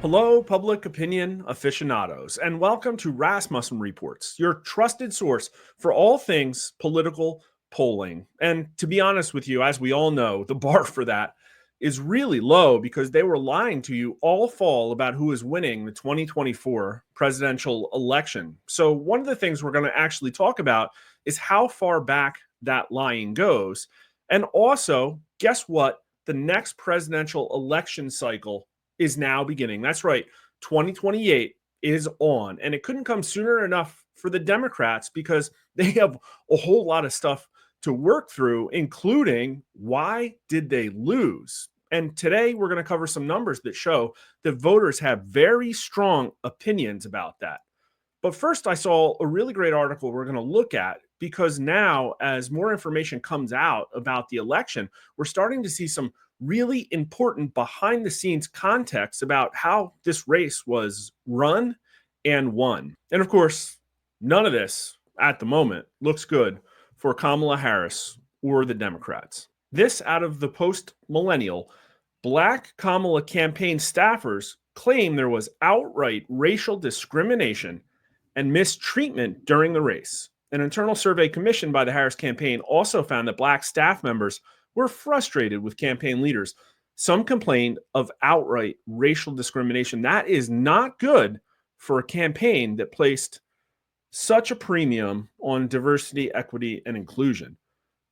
Hello, public opinion aficionados, and welcome to Rasmussen Reports, your trusted source for all things political polling. And to be honest with you, as we all know, the bar for that is really low because they were lying to you all fall about who is winning the 2024 presidential election. So, one of the things we're going to actually talk about is how far back that lying goes. And also, guess what? The next presidential election cycle is now beginning. That's right. 2028 is on. And it couldn't come sooner enough for the Democrats because they have a whole lot of stuff to work through, including why did they lose? And today we're going to cover some numbers that show that voters have very strong opinions about that. But first, I saw a really great article we're going to look at because now, as more information comes out about the election, we're starting to see some really important behind the scenes context about how this race was run and won. And of course, none of this at the moment looks good for Kamala Harris or the Democrats. This out of the post millennial, Black Kamala campaign staffers claim there was outright racial discrimination and mistreatment during the race. An internal survey commissioned by the Harris campaign also found that Black staff members were frustrated with campaign leaders. Some complained of outright racial discrimination. That is not good for a campaign that placed such a premium on diversity, equity, and inclusion.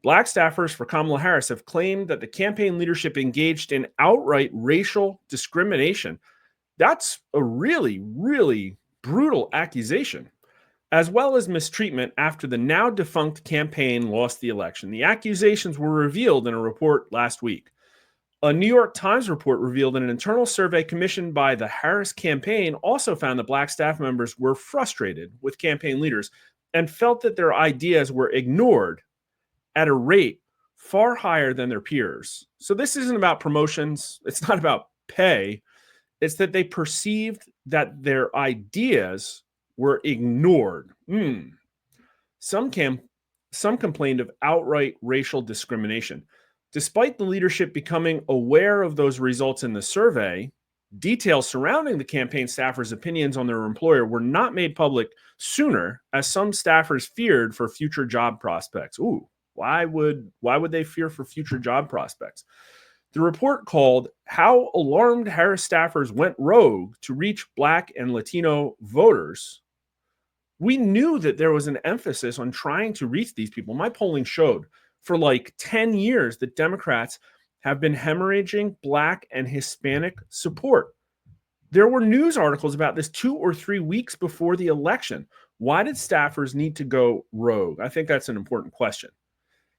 Black staffers for Kamala Harris have claimed that the campaign leadership engaged in outright racial discrimination. That's a really, really brutal accusation, as well as mistreatment after the now defunct campaign lost the election. The accusations were revealed in a report last week. A New York Times report revealed that an internal survey commissioned by the Harris campaign also found that Black staff members were frustrated with campaign leaders and felt that their ideas were ignored at a rate far higher than their peers. So this isn't about promotions. It's not about pay. It's that they perceived that their ideas were ignored. Some complained of outright racial discrimination. Despite the leadership becoming aware of those results in the survey, details surrounding the campaign staffers' opinions on their employer were not made public sooner, as some staffers feared for future job prospects. Why would they fear for future job prospects? The report called How Alarmed Harris Staffers Went Rogue to Reach Black and Latino Voters. We knew that there was an emphasis on trying to reach these people. My polling showed for like 10 years that Democrats have been hemorrhaging Black and Hispanic support. There were news articles about this 2 or 3 weeks before the election. Why did staffers need to go rogue? I think that's an important question.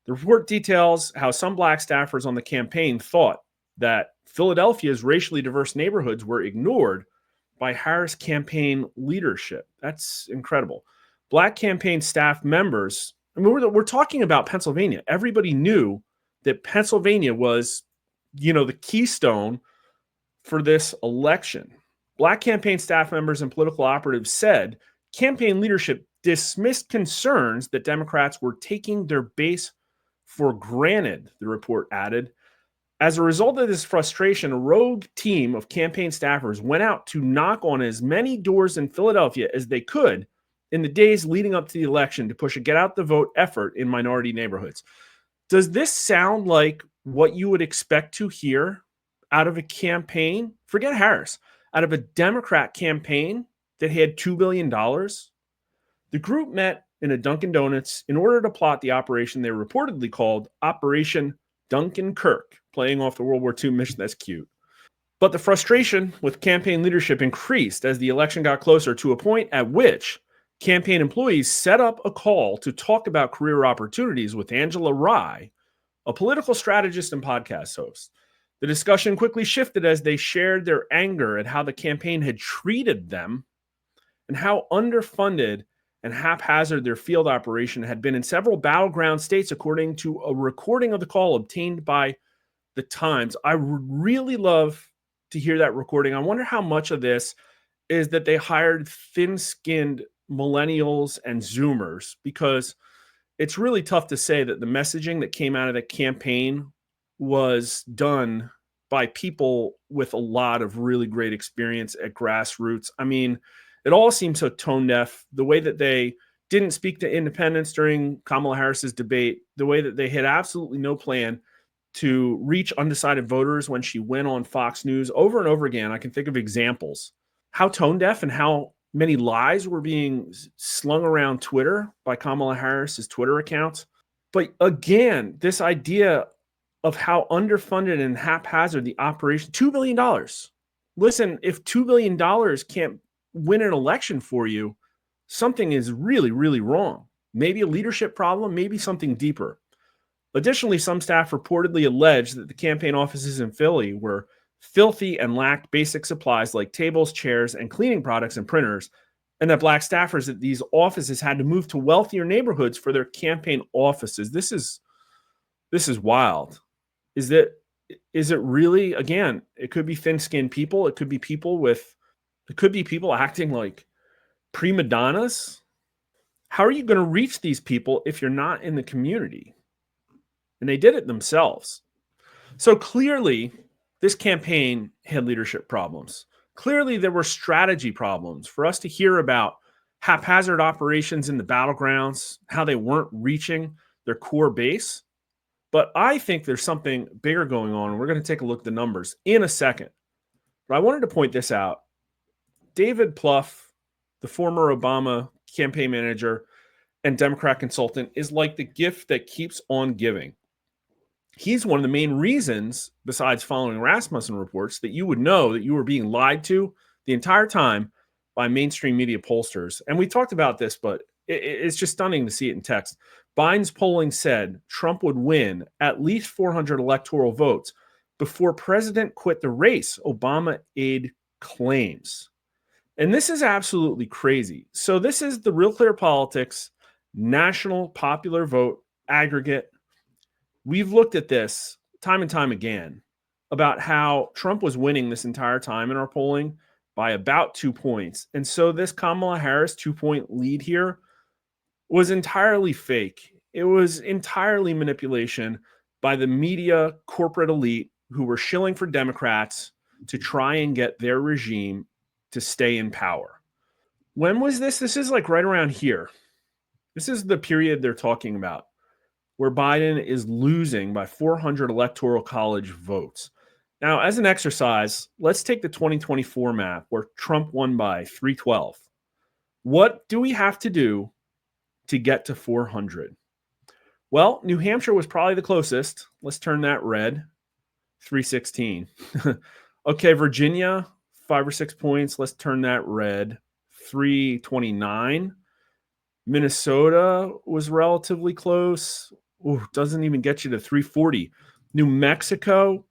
The report details how some Black staffers on the campaign thought that Philadelphia's racially diverse neighborhoods were ignored by Harris campaign leadership. That's incredible. Black campaign staff members, I mean, we're talking about Pennsylvania. Everybody knew that Pennsylvania was, the keystone for this election. Black campaign staff members and political operatives said campaign leadership dismissed concerns that Democrats were taking their base for granted, the report added. As a result of this frustration, a rogue team of campaign staffers went out to knock on as many doors in Philadelphia as they could in the days leading up to the election to push a get out the vote effort in minority neighborhoods. Does this sound like what you would expect to hear out of a campaign? Forget Harris, out of a Democrat campaign that had $2 billion? The group met in a Dunkin' Donuts in order to plot the operation they reportedly called Operation Duncan Kirk, playing off the World War II mission. That's cute. But the frustration with campaign leadership increased as the election got closer, to a point at which campaign employees set up a call to talk about career opportunities with Angela Rye, a political strategist and podcast host. The discussion quickly shifted as they shared their anger at how the campaign had treated them and how underfunded and haphazard their field operation had been in several battleground states, according to a recording of the call obtained by the Times. I would really love to hear that recording. I wonder how much of this is that they hired thin-skinned millennials and Zoomers, because it's really tough to say that the messaging that came out of the campaign was done by people with a lot of really great experience at grassroots. I mean, it all seems so tone deaf. The way that they didn't speak to independents during Kamala Harris's debate, the way that they had absolutely no plan to reach undecided voters when she went on Fox News over and over again. I can think of examples. How tone deaf and how many lies were being slung around Twitter by Kamala Harris's Twitter account. But again, this idea of how underfunded and haphazard the operation, $2 billion. Listen, if $2 billion can't win an election for you, something is really, really wrong. Maybe a leadership problem, maybe something deeper. Additionally, some staff reportedly alleged that the campaign offices in Philly were filthy and lacked basic supplies like tables, chairs, and cleaning products and printers, and that Black staffers at these offices had to move to wealthier neighborhoods for their campaign offices. This is wild. Is it really, again, it could be thin-skinned people. It could be people acting like prima donnas. How are you going to reach these people if you're not in the community? And they did it themselves. So clearly, this campaign had leadership problems. Clearly, there were strategy problems. For us to hear about haphazard operations in the battlegrounds, how they weren't reaching their core base. But I think there's something bigger going on. We're going to take a look at the numbers in a second. But I wanted to point this out. David Plouffe, the former Obama campaign manager and Democrat consultant, is like the gift that keeps on giving. He's one of the main reasons, besides following Rasmussen Reports, that you would know that you were being lied to the entire time by mainstream media pollsters. And we talked about this, but it's just stunning to see it in text. Biden's polling said Trump would win at least 400 electoral votes before president quit the race, Obama aide claims. And this is absolutely crazy. So this is the Real Clear Politics national popular vote aggregate. We've looked at this time and time again about how Trump was winning this entire time in our polling by about 2 points. And so this Kamala Harris 2-point lead here was entirely fake. It was entirely manipulation by the media corporate elite who were shilling for Democrats to try and get their regime to stay in power. When was this? This is like right around here. This is the period they're talking about, where Biden is losing by 400 electoral college votes. Now, as an exercise, let's take the 2024 map where Trump won by 312. What do we have to do to get to 400? Well, New Hampshire was probably the closest. Let's turn that red. 316. Okay, Virginia, 5 or 6 points. Let's turn that red. 329. Minnesota was relatively close. Ooh, doesn't even get you to 340. New Mexico,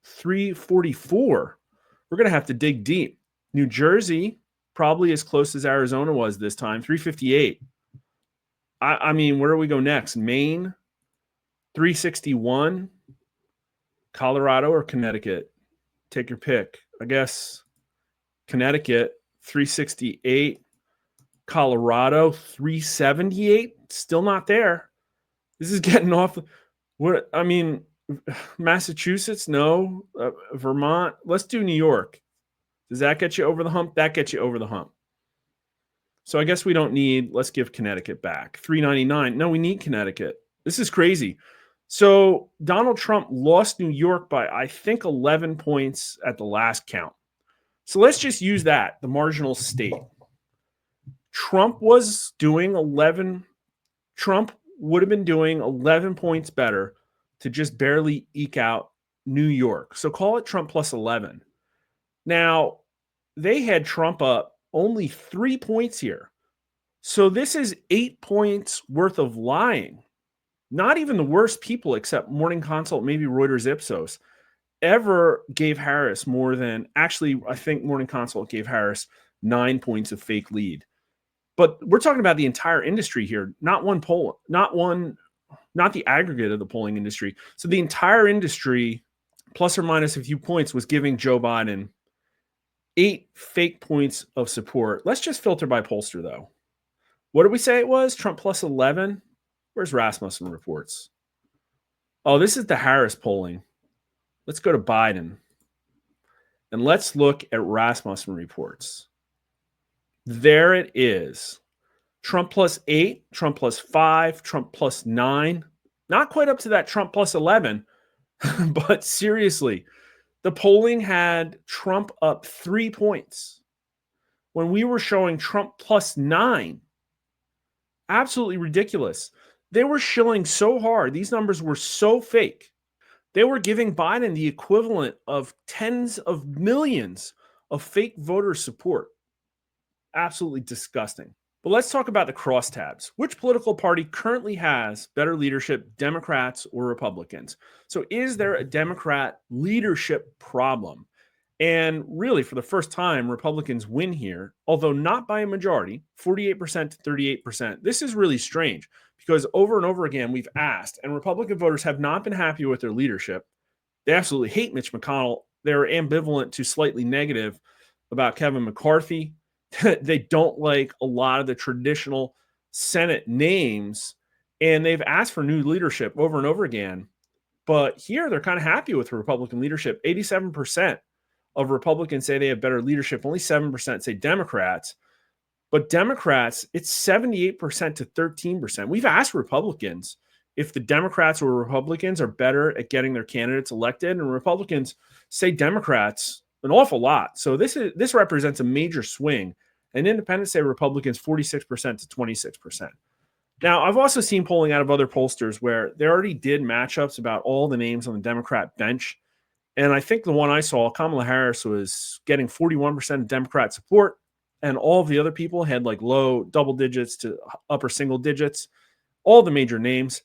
344. We're going to have to dig deep. New Jersey, probably as close as Arizona was this time, 358. I mean, where do we go next? Maine, 361. Colorado or Connecticut? Take your pick. I guess Connecticut, 368. Colorado, 378. Still not there. This is getting off. What I mean, Massachusetts, no. Vermont. Let's do New York. Does that get you over the hump? That gets you over the hump. So I guess we don't need, let's give Connecticut back. 399. No, we need Connecticut. This is crazy. So Donald Trump lost New York by, I think, 11 points at the last count. So let's just use that, the marginal state. Trump would have been doing 11 points better to just barely eke out New York. So call it Trump plus 11. Now, they had Trump up only 3 points here. So this is 8 points worth of lying. Not even the worst people, except Morning Consult, maybe Reuters Ipsos, ever gave Harris more than, actually, I think Morning Consult gave Harris 9 points of fake lead. But we're talking about the entire industry here, not the aggregate of the polling industry. So the entire industry, plus or minus a few points, was giving Joe Biden 8 fake points of support. Let's just filter by pollster, though. What did we say it was? Trump plus 11? Where's Rasmussen Reports? Oh, this is the Harris polling. Let's go to Biden. And let's look at Rasmussen Reports. There it is. Trump +8, Trump +5, Trump +9. Not quite up to that Trump +11, but seriously, the polling had Trump up 3 points when we were showing Trump +9. Absolutely ridiculous. They were shilling so hard. These numbers were so fake. They were giving Biden the equivalent of tens of millions of fake voter support. Absolutely disgusting. But let's talk about the crosstabs. Which political party currently has better leadership, Democrats or Republicans? So is there a Democrat leadership problem? And really, for the first time, Republicans win here, although not by a majority, 48% to 38%. This is really strange because over and over again, we've asked, and Republican voters have not been happy with their leadership. They absolutely hate Mitch McConnell. They're ambivalent to slightly negative about Kevin McCarthy. They don't like a lot of the traditional Senate names, and they've asked for new leadership over and over again. But here, they're kind of happy with the Republican leadership. 87% of Republicans say they have better leadership. Only 7% say Democrats. But Democrats, it's 78% to 13%. We've asked Republicans if the Democrats or Republicans are better at getting their candidates elected, and Republicans say Democrats an awful lot. So this represents a major swing. And independents say Republicans 46% to 26%. Now, I've also seen polling out of other pollsters where they already did matchups about all the names on the Democrat bench. And I think the one I saw, Kamala Harris was getting 41% of Democrat support, and all of the other people had like low double digits to upper single digits, all the major names.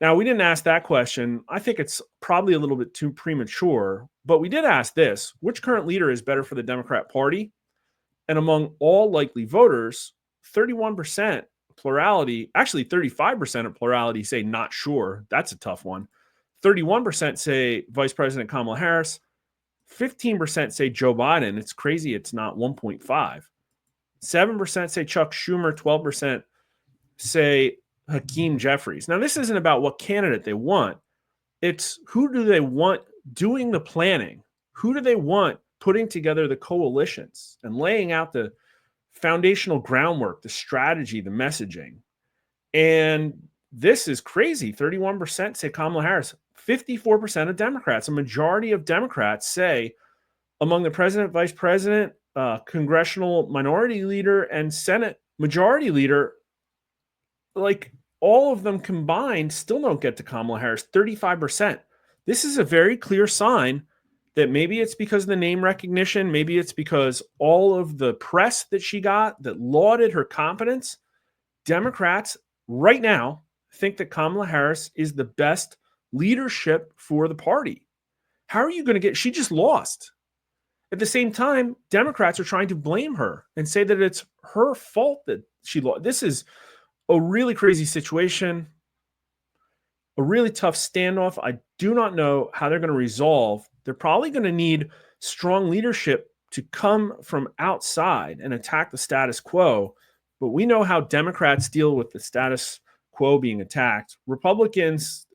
Now, we didn't ask that question. I think it's probably a little bit too premature, but we did ask this: which current leader is better for the Democrat Party? And among all likely voters, 31% plurality, actually 35% of plurality say not sure. That's a tough one. 31% say Vice President Kamala Harris. 15% say Joe Biden. It's crazy it's not 1.5. 7% say Chuck Schumer. 12% say Hakeem Jeffries. Now, this isn't about what candidate they want. It's who do they want doing the planning? Who do they want putting together the coalitions and laying out the foundational groundwork, the strategy, the messaging? And this is crazy. 31% say Kamala Harris. 54% of Democrats, a majority of Democrats say among the president, vice president, congressional minority leader, and Senate majority leader, like all of them combined still don't get to Kamala Harris, 35%. This is a very clear sign that maybe it's because of the name recognition, maybe it's because all of the press that she got that lauded her competence. Democrats right now think that Kamala Harris is the best leadership for the party. How are you going to get, she just lost. At the same time, Democrats are trying to blame her and say that it's her fault that she lost. This is a really crazy situation, a really tough standoff. I do not know how they're going to resolve. They're probably going to need strong leadership to come from outside and attack the status quo. But we know how Democrats deal with the status quo being attacked. Republicans,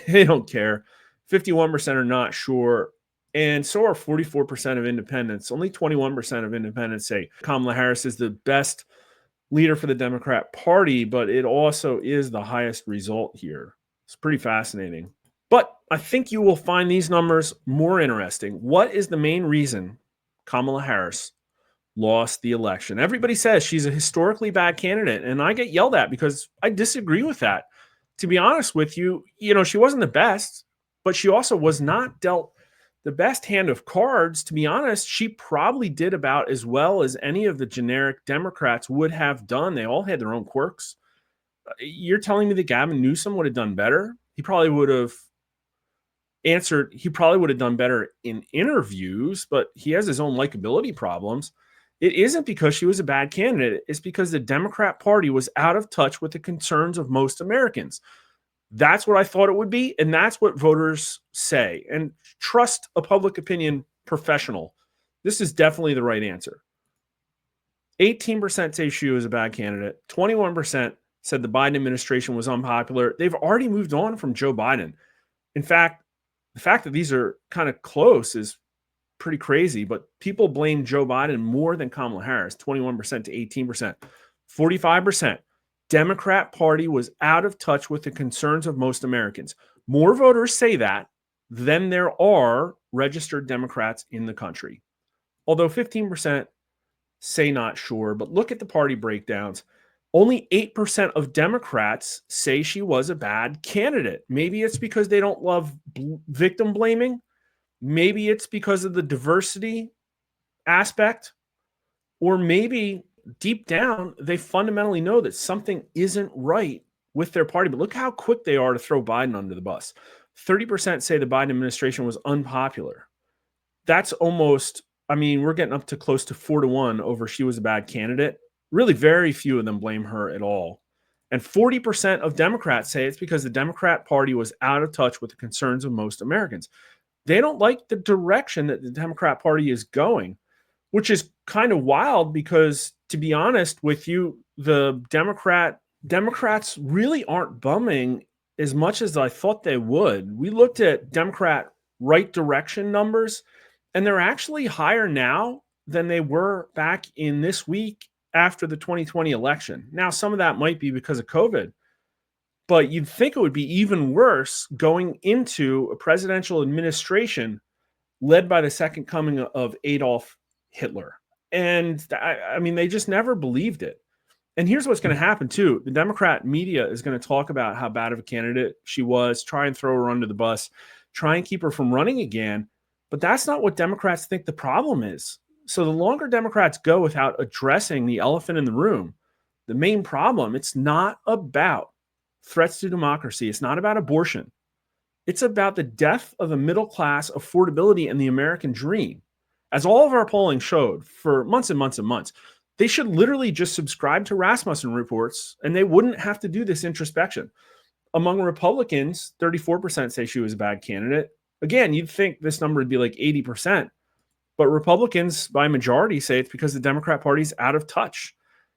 they don't care. 51% are not sure. And so are 44% of independents. Only 21% of independents say Kamala Harris is the best leader for the Democrat Party, but it also is the highest result here. It's pretty fascinating. But I think you will find these numbers more interesting. What is the main reason Kamala Harris lost the election? Everybody says she's a historically bad candidate, and I get yelled at because I disagree with that. To be honest with you, she wasn't the best, but she also was not dealt the best hand of cards. To be honest, she probably did about as well as any of the generic Democrats would have done. They all had their own quirks. You're telling me that Gavin Newsom would have done better? He probably would have done better in interviews, but he has his own likability problems. It isn't because she was a bad candidate. It's because the Democrat Party was out of touch with the concerns of most Americans. That's what I thought it would be, and that's what voters say. And trust a public opinion professional. This is definitely the right answer. 18% say she was a bad candidate. 21% said the Biden administration was unpopular. They've already moved on from Joe Biden. In fact, The fact that these are kind of close is pretty crazy, but people blame Joe Biden more than Kamala Harris, 21% to 18%. 45%. Democrat Party was out of touch with the concerns of most Americans. More voters say that than there are registered Democrats in the country. Although 15% say not sure, but look at the party breakdowns. Only 8% of Democrats say she was a bad candidate. Maybe it's because they don't love victim blaming. Maybe it's because of the diversity aspect, or maybe deep down, they fundamentally know that something isn't right with their party. But look how quick they are to throw Biden under the bus. 30% say the Biden administration was unpopular. That's almost, I mean, we're getting up to close to 4-1 over she was a bad candidate. Really, very few of them blame her at all. And 40% of Democrats say it's because the Democrat Party was out of touch with the concerns of most Americans. They don't like the direction that the Democrat Party is going, which is kind of wild because, to be honest with you, the Democrats really aren't bumming as much as I thought they would. We looked at Democrat right direction numbers, and they're actually higher now than they were back in this week after the 2020 election. Now, some of that might be because of COVID, but you'd think it would be even worse going into a presidential administration led by the second coming of Adolf Hitler. And I mean, they just never believed it. And here's what's going to happen too. The Democrat media is going to talk about how bad of a candidate she was, try and throw her under the bus, try and keep her from running again. But that's not what Democrats think the problem is. So the longer Democrats go without addressing the elephant in the room, the main problem, it's not about threats to democracy. It's not about abortion. It's about the death of the middle class, affordability, and the American dream. As all of our polling showed for months and months and months, they should literally just subscribe to Rasmussen Reports and they wouldn't have to do this introspection. Among Republicans, 34% say she was a bad candidate. Again, you'd think this number would be like 80%, but Republicans by majority say it's because the Democrat Party's out of touch.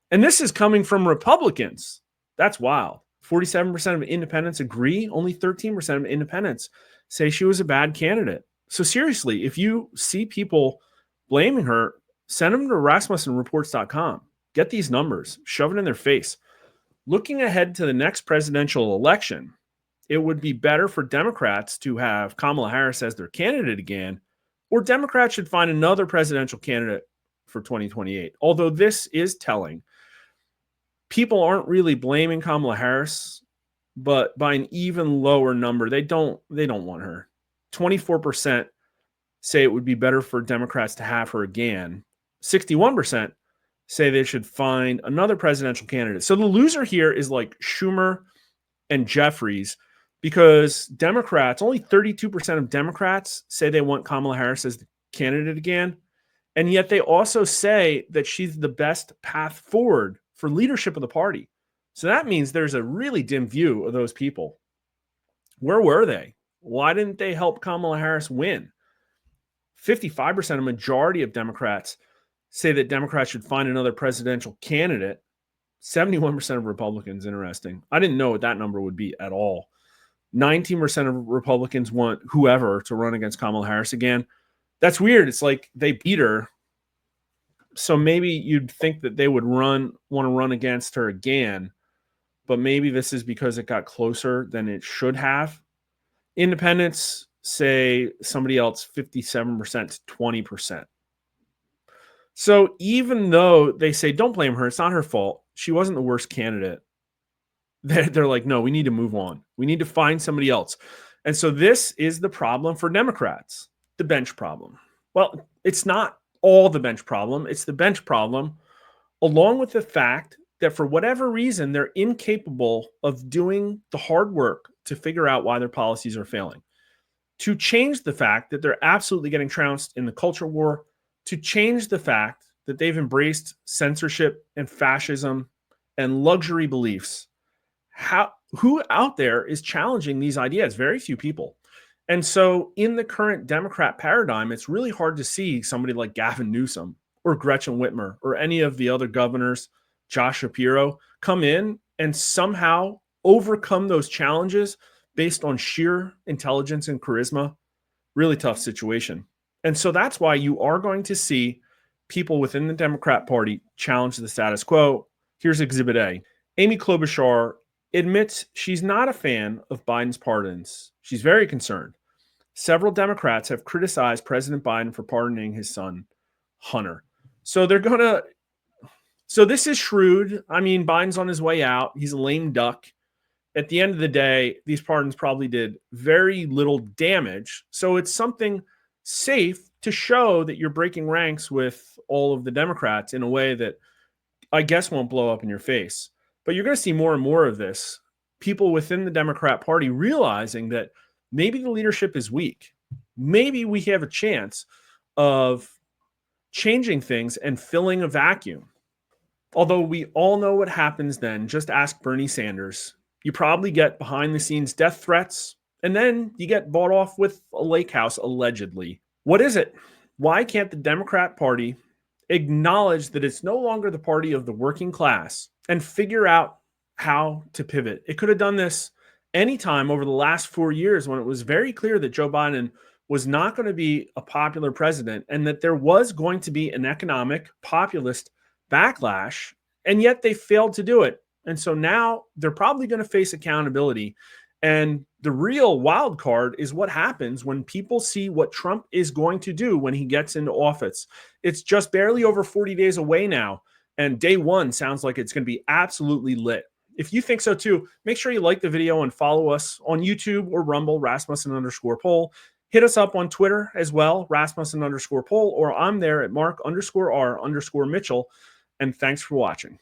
And this is coming from Republicans. That's wild. 47% of independents agree. Only 13% of independents say she was a bad candidate. So seriously, if you see people blaming her, send them to RasmussenReports.com. Get these numbers, shove it in their face. Looking ahead to the next presidential election, it would be better for Democrats to have Kamala Harris as their candidate again, or Democrats should find another presidential candidate for 2028. Although this is telling, people aren't really blaming Kamala Harris, but by an even lower number, they don't want her. 24% say it would be better for Democrats to have her again. 61% say they should find another presidential candidate. So the loser here is like Schumer and Jeffries, because Democrats, only 32% of Democrats say they want Kamala Harris as the candidate again. And yet they also say that she's the best path forward for leadership of the party. So that means there's a really dim view of those people. Where were they? Why didn't they help Kamala Harris win? 55%, a majority of Democrats, say that Democrats should find another presidential candidate. 71% of Republicans, interesting. I didn't know what that number would be at all. 19% of Republicans want whoever to run against Kamala Harris again. That's weird. It's like they beat her. So maybe you'd think that they would want to run against her again, but maybe this is because it got closer than it should have. Independents say somebody else 57% to 20%. So even though they say, don't blame her, it's not her fault, she wasn't the worst candidate, they're like, no, we need to move on. We need to find somebody else. And so this is the problem for Democrats, the bench problem. Well, it's not all the bench problem. It's the bench problem, along with the fact that for whatever reason, they're incapable of doing the hard work to figure out why their policies are failing, to change the fact that they're absolutely getting trounced in the culture war, to change the fact that they've embraced censorship and fascism and luxury beliefs. Who out there is challenging these ideas? Very few people. And so in the current Democrat paradigm, it's really hard to see somebody like Gavin Newsom or Gretchen Whitmer or any of the other governors, Josh Shapiro, come in and somehow overcome those challenges based on sheer intelligence and charisma. Really tough situation. And so that's why you are going to see people within the Democrat Party challenge the status quo. Here's Exhibit A. Amy Klobuchar admits she's not a fan of Biden's pardons. She's very concerned. Several Democrats have criticized President Biden for pardoning his son, Hunter. So they're going to. So this is shrewd. I mean, Biden's on his way out. He's a lame duck. At the end of the day, these pardons probably did very little damage. So it's something safe to show that you're breaking ranks with all of the Democrats in a way that I guess won't blow up in your face. But you're going to see more and more of this. People within the Democrat Party realizing that maybe the leadership is weak. Maybe we have a chance of changing things and filling a vacuum. Although we all know what happens then, just ask Bernie Sanders. You probably get behind the scenes death threats, and then you get bought off with a lake house, allegedly. What is it? Why can't the Democrat Party acknowledge that it's no longer the party of the working class and figure out how to pivot? It could have done this anytime over the last 4 years when it was very clear that Joe Biden was not going to be a popular president and that there was going to be an economic populist backlash, and yet they failed to do it. And so now they're probably going to face accountability. And the real wild card is what happens when people see what Trump is going to do when he gets into office. It's just barely over 40 days away now, and day one sounds like it's going to be absolutely lit. If you think so too, make sure you like the video and follow us on YouTube or Rumble, Rasmussen_poll. Hit us up on Twitter as well, Rasmussen_poll, or I'm there at Mark_R_Mitchell. And thanks for watching.